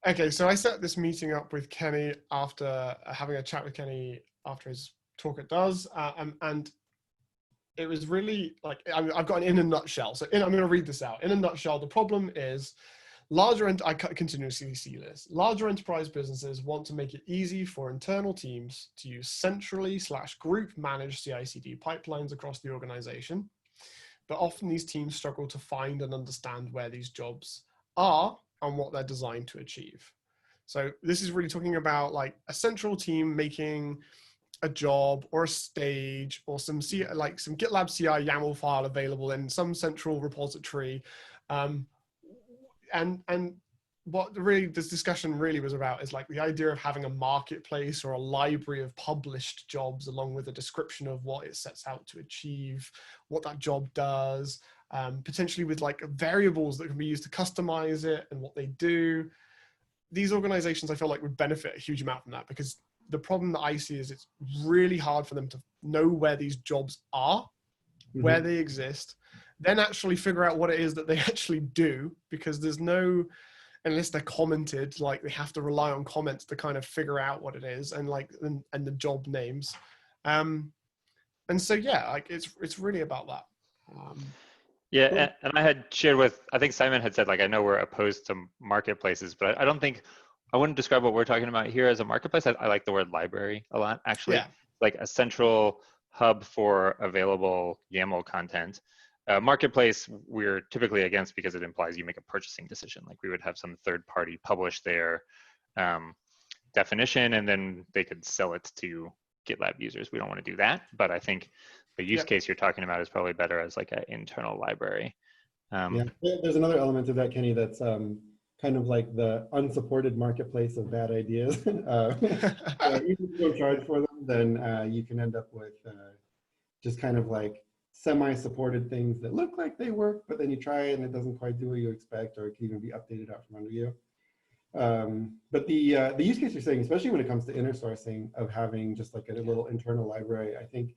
Okay, so I set this meeting up with Kenny after having a chat with Kenny after his talk at DOS, and it was really like, I've got it in a nutshell. So I'm going to read this out. In a nutshell, the problem is I continuously see this. Larger enterprise businesses want to make it easy for internal teams to use centrally/group managed CI/CD pipelines across the organization. But often these teams struggle to find and understand where these jobs are and what they're designed to achieve. So this is really talking about like a central team making a job or a stage or some GitLab CI YAML file available in some central repository. And what really this discussion really was about is like the idea of having a marketplace or a library of published jobs along with a description of what it sets out to achieve, what that job does, potentially with like variables that can be used to customize it and what they do. These organizations, I feel like, would benefit a huge amount from that, because the problem that I see is it's really hard for them to know where these jobs are, where they exist, then actually figure out what it is that they actually do, because there's no, unless they're commented, like they have to rely on comments to kind of figure out what it is and like, and the job names. And so, yeah, like it's really about that. Yeah, and I had shared with, I think Simon had said, like, I know we're opposed to marketplaces, but I don't think, I wouldn't describe what we're talking about here as a marketplace. I like the word library a lot, actually. Yeah. Like a central hub for available YAML content. Marketplace, we're typically against because it implies you make a purchasing decision. Like we would have some third party publish their definition and then they could sell it to GitLab users. We don't want to do that, but I think the use case you're talking about is probably better as like an internal library. Yeah, there's another element of that, Kenny, that's kind of like the unsupported marketplace of bad ideas. Even if you don't charge for them, then you can end up with just kind of like semi-supported things that look like they work, but then you try it and it doesn't quite do what you expect, or it can even be updated out from under you. But the use case you're saying, especially when it comes to inner sourcing of having just like a little internal library, I think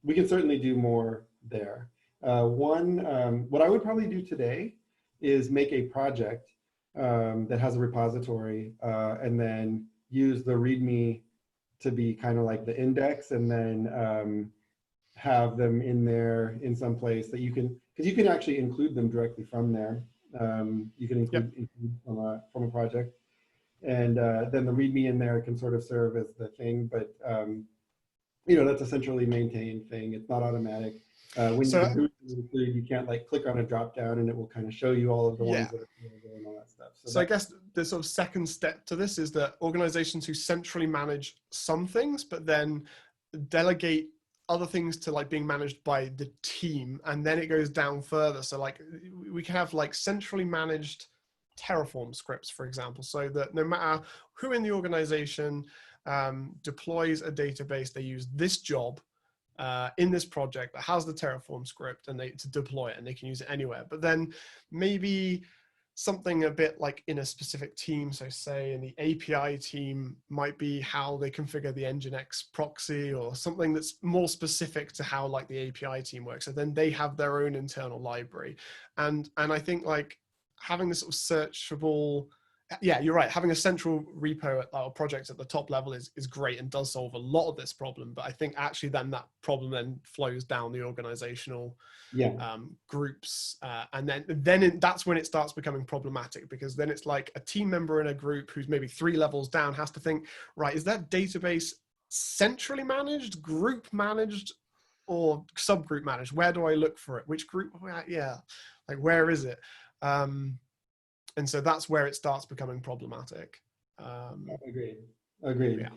we can certainly do more there. What I would probably do today is make a project that has a repository and then use the README to be kind of like the index, and then have them in there in some place that you can, because you can actually include them directly from there. You can include from a project, and then the README in there can sort of serve as the thing, but you know, that's a centrally maintained thing. It's not automatic. When you can't like click on a drop down and it will kind of show you all of the ones that are available and all that stuff. So I guess the sort of second step to this is that organizations who centrally manage some things, but then delegate other things to like being managed by the team, and then it goes down further. So like we can have like centrally managed Terraform scripts, for example, so that no matter who in the organization deploys a database, they use this job in this project that has the Terraform script and to deploy it, and they can use it anywhere. But then maybe something a bit like in a specific team, so say in the API team, might be how they configure the Nginx proxy, or something that's more specific to how like the API team works. So then they have their own internal library. And I think like having this sort of searchable, yeah, you're right, having a central repo or project at the top level is great and does solve a lot of this problem. But I think actually then that problem then flows down the organizational groups, and then that's when it starts becoming problematic, because then it's like a team member in a group who's maybe 3 levels down has to think, right, is that database centrally managed, group managed, or subgroup managed? Where do I look for it? Which group? Yeah, like where is it? And so that's where it starts becoming problematic. Agreed. Yeah.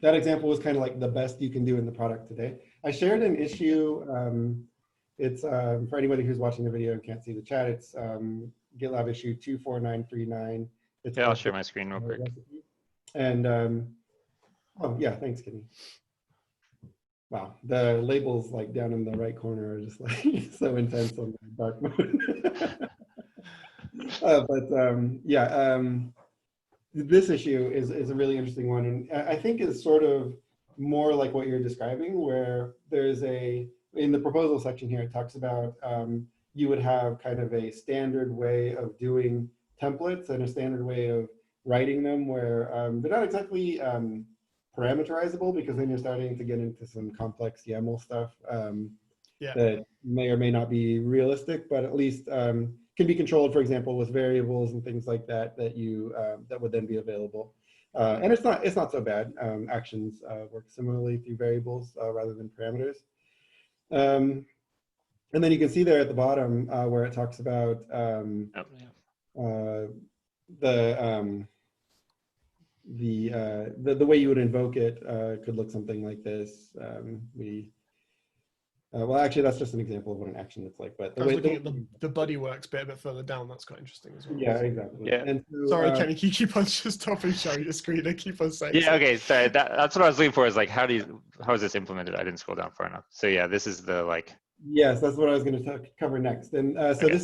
That example was kind of like the best you can do in the product today. I shared an issue. It's for anybody who's watching the video and can't see the chat, it's GitLab issue 24939. Yeah, I'll share my screen real quick. And oh yeah, thanks, Kenny. Wow, the labels like down in the right corner are just like so intense on the dark mode. This issue is a really interesting one, and I think is sort of more like what you're describing, where there's in the proposal section here, it talks about you would have kind of a standard way of doing templates and a standard way of writing them where they're not exactly parameterizable, because then you're starting to get into some complex YAML stuff that may or may not be realistic, but at least can be controlled, for example, with variables and things like that that would then be available. And it's not so bad. Actions work similarly through variables rather than parameters. And then you can see there at the bottom where it talks about the way you would invoke it could look something like this. Well, actually, that's just an example of what an action looks like. But I was looking at the buddy works bit a bit further down. That's quite interesting as well. Yeah, exactly. Yeah. And so, sorry, Kenny, can you keep on just stopping sharing your screen and keep on saying? Yeah. Okay. Sorry. That's what I was looking for. Is like, how is this implemented? I didn't scroll down far enough. So yeah, this is the like. Yes, that's what I was going to cover next. And so Okay.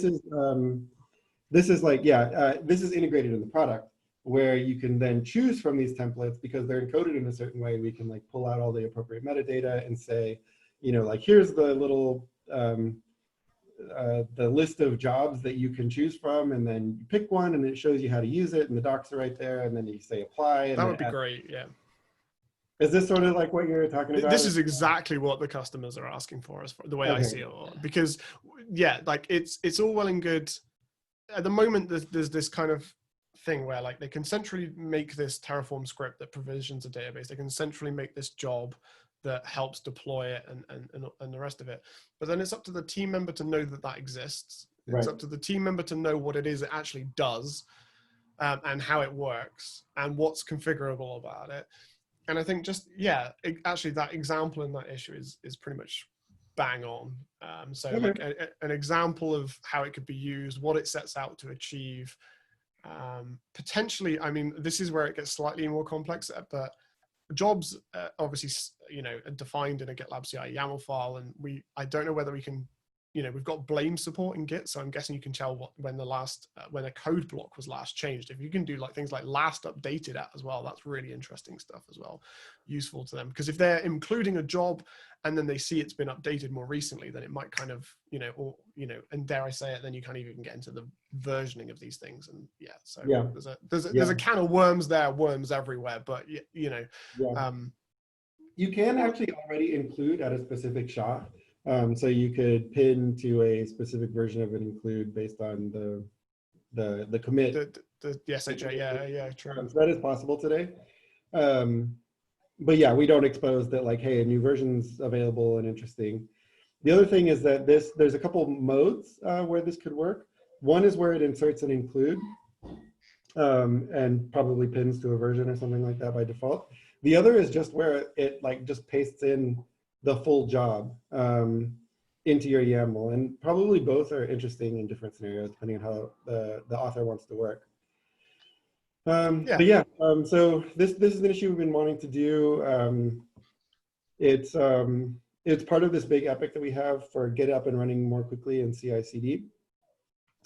this is integrated in the product, where you can then choose from these templates because they're encoded in a certain way. We can like pull out all the appropriate metadata and say, like here's the little the list of jobs that you can choose from, and then you pick one and it shows you how to use it, and the docs are right there, and then you say apply. And that would be great. Yeah. Is this sort of like what you're talking about? This is exactly what the customers are asking for, as far the way I see it. Because yeah, like it's all well and good. At the moment, there's this kind of thing where like they can centrally make this Terraform script that provisions a database. They can centrally make this job that helps deploy it and the rest of it. But then it's up to the team member to know that exists. It's up to the team member to know what it is it actually does, and how it works and what's configurable about it. And I think actually that example in that issue is pretty much bang on. Like an example of how it could be used, what it sets out to achieve. Potentially, I mean, this is where it gets slightly more complex, but jobs obviously, are defined in a GitLab CI YAML file, and I don't know whether we can, we've got blame support in Git, so I'm guessing you can tell when when a code block was last changed. If you can do like things like last updated at as well, that's really interesting stuff as well, useful to them, because if they're including a job and then they see it's been updated more recently, then it might kind of, and dare I say it, then you can't even get into the versioning of these things. And there's a can of worms there, worms everywhere, but you can actually already include at a specific SHA. So you could pin to a specific version of an include based on the commit. The SHA, yeah, true. So that is possible today. But yeah, we don't expose that like, hey, a new version's available and interesting. The other thing is that there's a couple modes where this could work. One is where it inserts an include and probably pins to a version or something like that by default. The other is just where it like just pastes in the full job into your YAML, and probably both are interesting in different scenarios depending on how the author wants to work. So this is an issue we've been wanting to do. It's part of this big epic that we have for get up and running more quickly in CI/CD,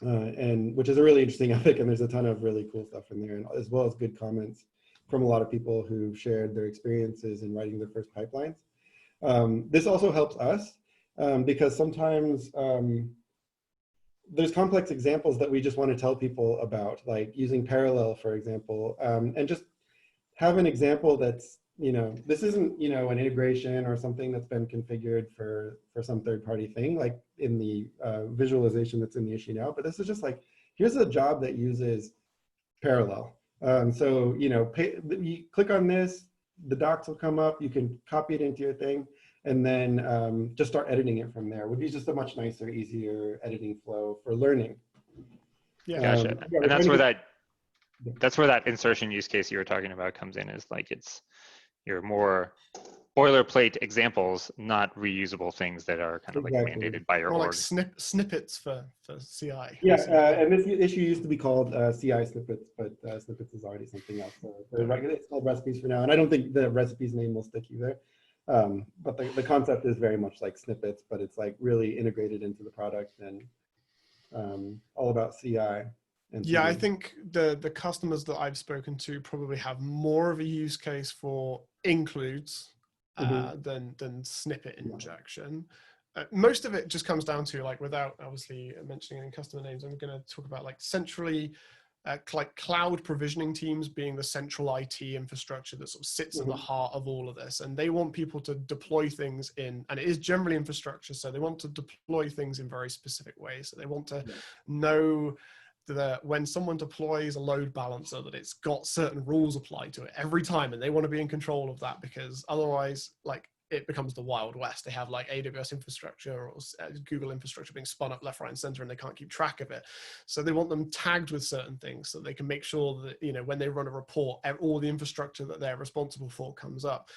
and which is a really interesting epic, and there's a ton of really cool stuff in there, and as well as good comments from a lot of people who've shared their experiences in writing their first pipelines. This also helps us because sometimes there's complex examples that we just want to tell people about, like using parallel, for example, and just have an example that's, this isn't, an integration or something that's been configured for some third-party thing, like in the visualization that's in the issue now, but this is just like, here's a job that uses parallel. So, you click on this, the docs will come up, you can copy it into your thing, and then just start editing it from there. Would be just a much nicer, easier editing flow for learning. Yeah, gotcha. And that's where that insertion use case you were talking about comes in, is like it's your more boilerplate examples, not reusable things that are kind of like mandated by your org. Like snippets for CI. Yeah, and this issue used to be called CI snippets, but snippets is already something else. So it's called recipes for now, and I don't think the recipes name will stick either. But the concept is very much like snippets, but it's like really integrated into the product and all about CI. Yeah, I think the customers that I've spoken to probably have more of a use case for includes than snippet injection. Most of it just comes down to, like, without obviously mentioning any customer names, I'm going to talk about like centrally like cloud provisioning teams being the central IT infrastructure that sort of sits at the heart of all of this. And they want people to deploy things in, and it is generally infrastructure. So they want to deploy things in very specific ways. So they want to know that when someone deploys a load balancer, that it's got certain rules applied to it every time. And they want to be in control of that, because otherwise, like, it becomes the Wild West. They have like AWS infrastructure or Google infrastructure being spun up left, right, and center, and they can't keep track of it. So they want them tagged with certain things so they can make sure that, you know, when they run a report, all the infrastructure that they're responsible for comes up.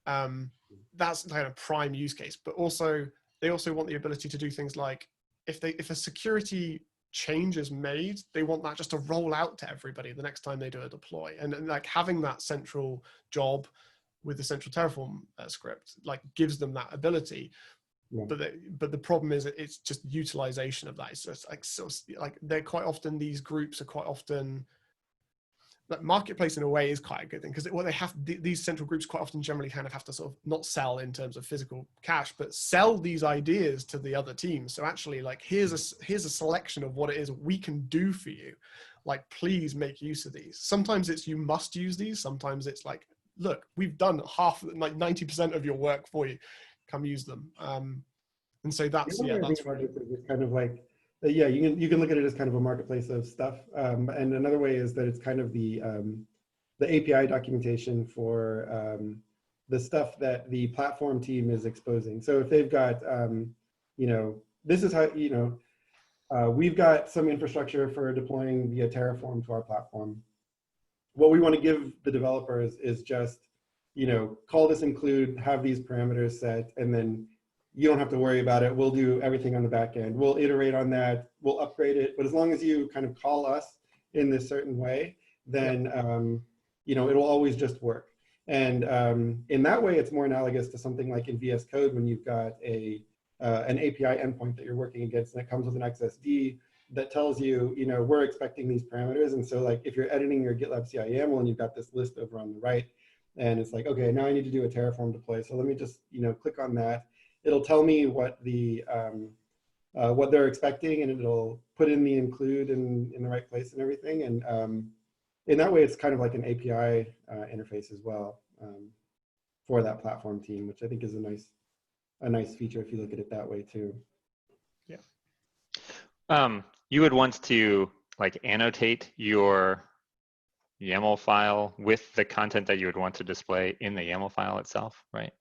That's the kind of prime use case. But also, they also want the ability to do things like, if a security change is made, they want that just to roll out to everybody the next time they do a deploy. And like having that central job with the central Terraform script, like, gives them that ability. But the problem is it's just utilization of that. It's just like, so like, they're quite often, these groups are quite often, like, marketplace in a way is quite a good thing, because what they have, these central groups quite often generally kind of have to sort of not sell in terms of physical cash, but sell these ideas to the other teams. So actually, like, here's a selection of what it is we can do for you. Like, please make use of these. Sometimes it's you must use these. Sometimes it's like, look, we've done half, like 90% of your work for you. Come use them. And so that's really kind of like, you can look at it as kind of a marketplace of stuff. And another way is that it's kind of the API documentation for the stuff that the platform team is exposing. So if they've got, you know, this is how, you know, we've got some infrastructure for deploying via Terraform to our platform. What we want to give the developers is just, you know, call this include, have these parameters set, and then you don't have to worry about it. We'll do everything on the back end. We'll iterate on that. We'll upgrade it. But as long as you kind of call us in this certain way, then, you know, it'll always just work. And in that way, it's more analogous to something like in VS Code, when you've got an API endpoint that you're working against, and it comes with an XSD that tells you, you know, we're expecting these parameters. And so, like, if you're editing your GitLab CI YAML and you've got this list over on the right, and it's like, okay, now I need to do a Terraform deploy. So let me just, you know, click on that. It'll tell me what what they're expecting, and it'll put in the include in the right place and everything. And in that way, it's kind of like an API interface as well for that platform team, which I think is a nice feature if you look at it that way too. Yeah. You would want to like annotate your YAML file with the content that you would want to display in the YAML file itself, right?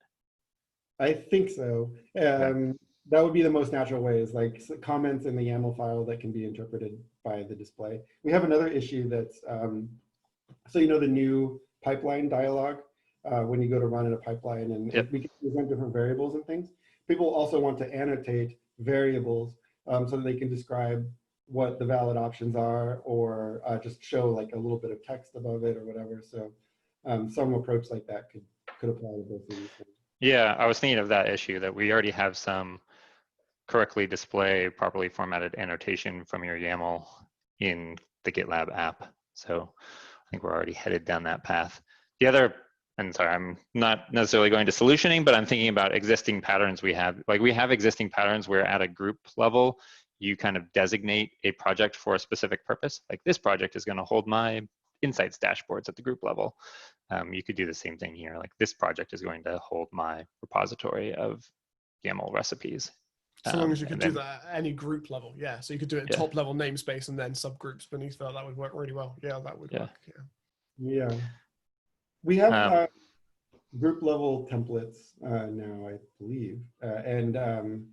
I think so. That would be the most natural way, is like comments in the YAML file that can be interpreted by the display. We have another issue that's, so you know the new pipeline dialog, when you go to run in a pipeline, and we can present different variables and things. People also want to annotate variables so that they can describe what the valid options are, or just show like a little bit of text above it or whatever. So some approach like that could apply to both of these things. Yeah, I was thinking of that issue, that we already have some correctly display properly formatted annotation from your YAML in the GitLab app. So I think we're already headed down that path. The other, and sorry, I'm not necessarily going to solutioning, but I'm thinking about existing patterns we have. Like, we have existing patterns where at a group level, you kind of designate a project for a specific purpose. Like, this project is going to hold my insights dashboards at the group level. You could do the same thing here. Like, this project is going to hold my repository of YAML recipes. So long as you could do that at any group level, yeah. So you could do it top level namespace and then subgroups beneath that. That would work really well. Yeah, that would work. Yeah. We have group level templates now, I believe, and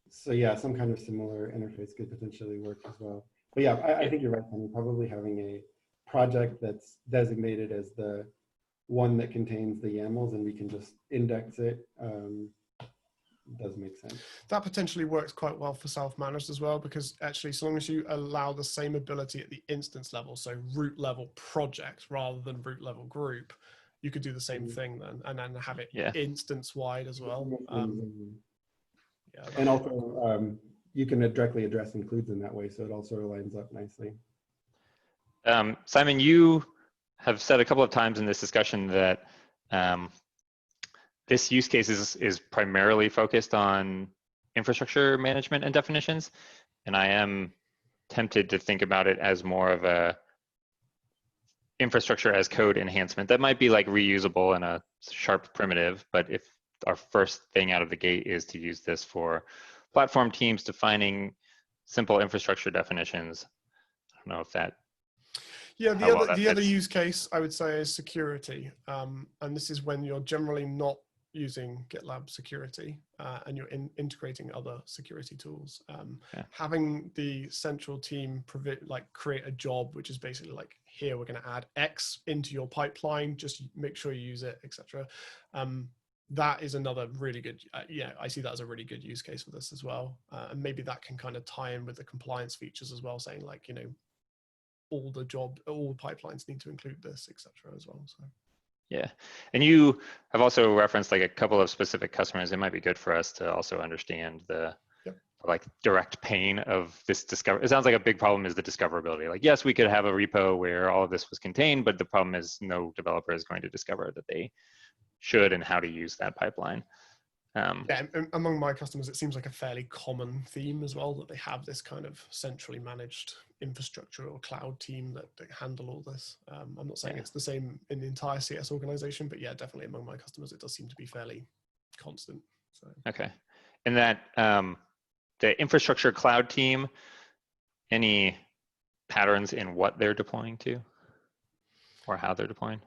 so yeah, some kind of similar interface could potentially work as well. But yeah, I think you're right, Penny. Probably having a project that's designated as the one that contains the YAMLs, and we can just index it, does make sense. That potentially works quite well for self-managed as well, because actually, so long as you allow the same ability at the instance level, so root level project rather than root level group, you could do the same thing then, and then have it instance wide as well. And also, you can directly address includes in that way, so it also lines up nicely. Simon, you have said a couple of times in this discussion that this use case is primarily focused on infrastructure management and definitions, and I am tempted to think about it as more of a infrastructure as code enhancement that might be like reusable in a sharp primitive, but if our first thing out of the gate is to use this for platform teams defining simple infrastructure definitions, I don't know if that, yeah, how well that the other fits. use case I would say is security, and this is when you're generally not using GitLab security and you're integrating other security tools. Yeah. Having the central team create a job, which is basically like, here we're going to add X into your pipeline, just make sure you use it, etc. That is another really good, yeah, I see that as a really good use case for this as well. And maybe that can kind of tie in with the compliance features as well, saying like, you know, all pipelines need to include this, etc. as well. So. Yeah, and you have also referenced like a couple of specific customers. It might be good for us to also understand the like direct pain of this discover. It sounds like a big problem is the discoverability. Like, yes, we could have a repo where all of this was contained, but the problem is no developer is going to discover that they should and how to use that pipeline. Yeah, among my customers, it seems like a fairly common theme as well, that they have this kind of centrally managed infrastructure or cloud team that handle all this. I'm not saying it's the same in the entire CS organization, but yeah, definitely among my customers, it does seem to be fairly constant. So. Okay. And that the infrastructure cloud team, any patterns in what they're deploying to or how they're deploying?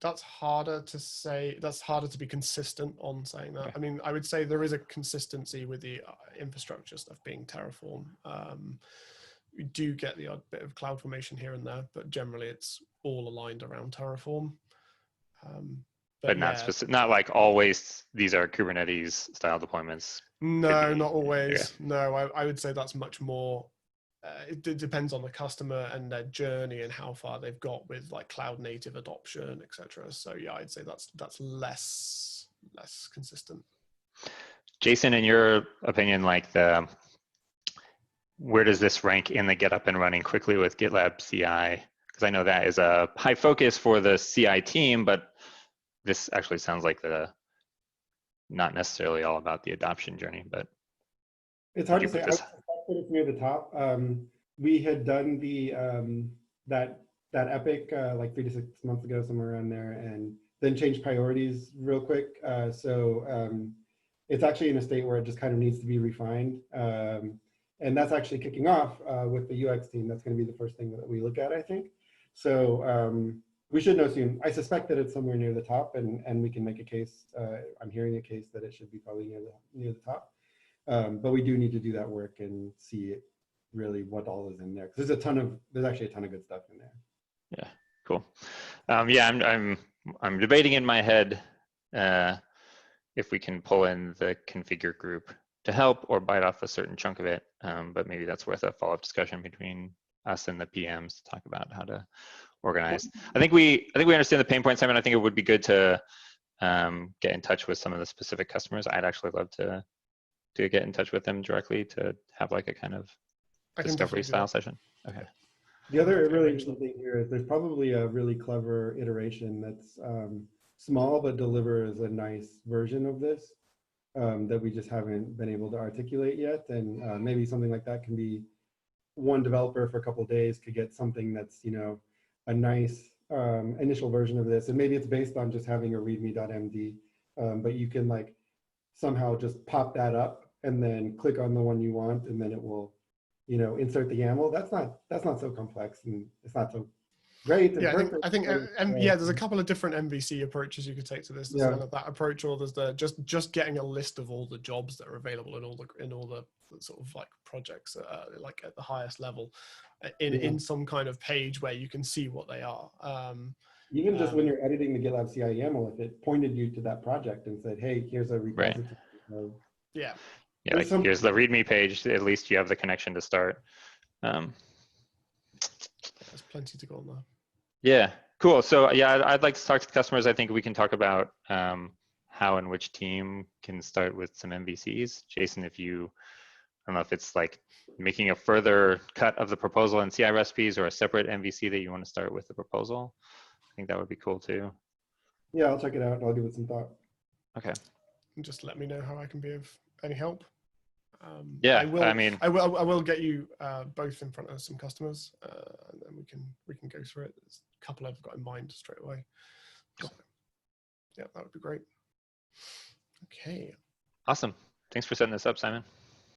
That's harder to say. That's harder to be consistent on saying that. Okay. I mean, I would say there is a consistency with the infrastructure stuff being Terraform. We do get the odd bit of CloudFormation here and there, but generally it's all aligned around Terraform. But not specific, not like always these are Kubernetes style deployments. No, not always. Yeah. No, I would say that's much more. It depends on the customer and their journey and how far they've got with like cloud native adoption, etc. So yeah, I'd say that's less consistent. Jason, in your opinion, like where does this rank in the get up and running quickly with GitLab CI? Because I know that is a high focus for the CI team, but this actually sounds like not necessarily all about the adoption journey, but it's hard to say. I would suspect that it's near the top. We had done the that epic like 3 to 6 months ago, somewhere around there, and then changed priorities real quick. So it's actually in a state where it just kind of needs to be refined. And that's actually kicking off with the UX team. That's going to be the first thing that we look at, I think. So we should know soon. I suspect that it's somewhere near the top, and we can make a case. I'm hearing a case that it should be probably near the top. But we do need to do that work and see really what all is in there. Because there's actually a ton of good stuff in there. Yeah, cool. Yeah, I'm debating in my head if we can pull in the configure group to help or bite off a certain chunk of it. But maybe that's worth a follow-up discussion between us and the PMs to talk about how to organize. I think we understand the pain point, Simon. I think it would be good to get in touch with some of the specific customers. I'd actually love to get in touch with them directly to have like a kind of discovery style session. Okay. The other really interesting thing here is there's probably a really clever iteration that's small but delivers a nice version of this that we just haven't been able to articulate yet. And maybe something like that can be one developer for a couple of days could get something that's, you know, a nice initial version of this. And maybe it's based on just having a readme.md, but you can like somehow just pop that up and then click on the one you want, and then it will, you know, insert the YAML. That's not so complex, and it's not so great. Yeah, I think yeah, there's a couple of different MVC approaches you could take to this. There's kind of that approach, or there's the just getting a list of all the jobs that are available in all the sort of like projects like at the highest level in some kind of page where you can see what they are. Even just when you're editing the GitLab CI YAML, if it pointed you to that project and said, hey, here's a repository. Right. Yeah, like here's the README page. At least you have the connection to start. There's plenty to go on there. Yeah, cool. So yeah, I'd like to talk to customers. I think we can talk about how and which team can start with some MVCs. Jason, I don't know if it's like making a further cut of the proposal in CI recipes or a separate MVC that you want to start with the proposal. I think that would be cool too. Yeah, I'll check it out. I'll give it some thought. Okay. And just let me know how I can be of any help. Yeah, I will get you both in front of some customers, and then we can go through it. There's a couple I've got in mind straight away. Cool. So, yeah, that would be great. Okay. Awesome. Thanks for setting this up, Simon.